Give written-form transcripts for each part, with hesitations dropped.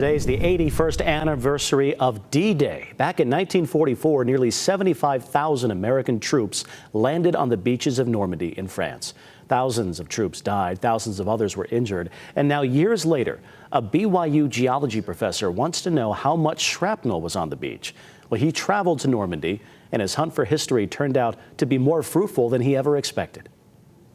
Today is the 81st anniversary of D-Day. Back in 1944, nearly 75,000 American troops landed on the beaches of Normandy in France. Thousands of troops died, thousands of others were injured, and now years later, a BYU geology professor wants to know how much shrapnel was on the beach. Well, he traveled to Normandy, and his hunt for history turned out to be more fruitful than he ever expected.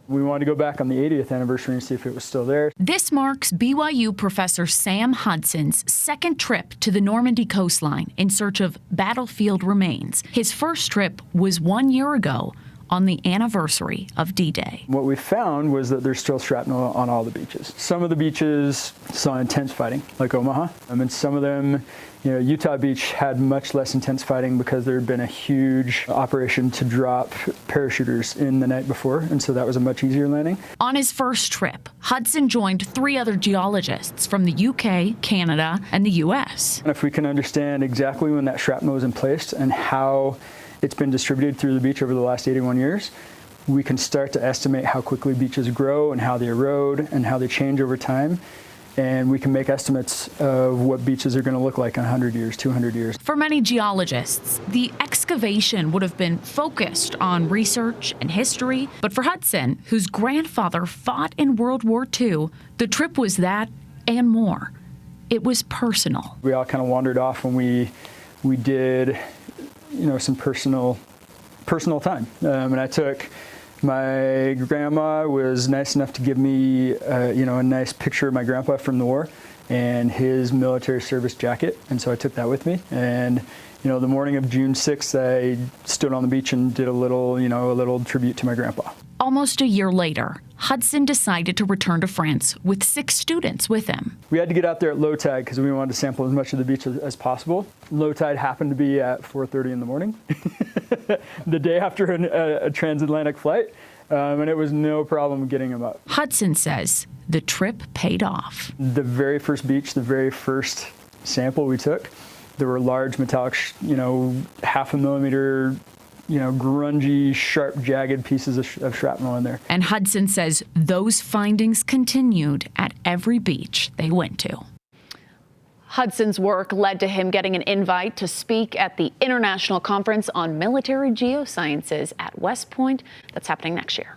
We wanted to go back on the 80th anniversary and see if it was still there. This marks BYU professor Sam Hudson's second trip to the Normandy coastline in search of battlefield remains. His first trip was 1 year ago on the anniversary of D-Day. What we found was that there's still shrapnel on all the beaches. Some of the beaches saw intense fighting, like Omaha, and some of them, Utah Beach had much less intense fighting because there had been a huge operation to drop parachuters in the night before, and so that was a much easier landing. On his first trip, Hudson joined 3 other geologists from the UK, Canada, and the US. And if we can understand exactly when that shrapnel was in place and how it's been distributed through the beach over the last 81 years, we can start to estimate how quickly beaches grow and how they erode and how they change over time. And we can make estimates of what beaches are going to look like in 100 years, 200 years. For many geologists, the excavation would have been focused on research and history. But for Hudson, whose grandfather fought in World War II, the trip was that and more. It was personal. We all kind of wandered off when we did some personal time. And I took, my grandma was nice enough to give me, a nice picture of my grandpa from the war and his military service jacket. And so I took that with me. And, the morning of June 6th, I stood on the beach and did a little tribute to my grandpa. Almost a year later, Hudson decided to return to France with 6 students with him. We had to get out there at low tide because we wanted to sample as much of the beach as possible. Low tide happened to be at 4:30 in the morning, the day after a transatlantic flight, and it was no problem getting them up. Hudson says the trip paid off. The very first beach, the very first sample we took, there were large metallic, half a millimeter, grungy, sharp, jagged pieces of shrapnel in there. And Hudson says those findings continued at every beach they went to. Hudson's work led to him getting an invite to speak at the International Conference on Military Geosciences at West Point. That's happening next year.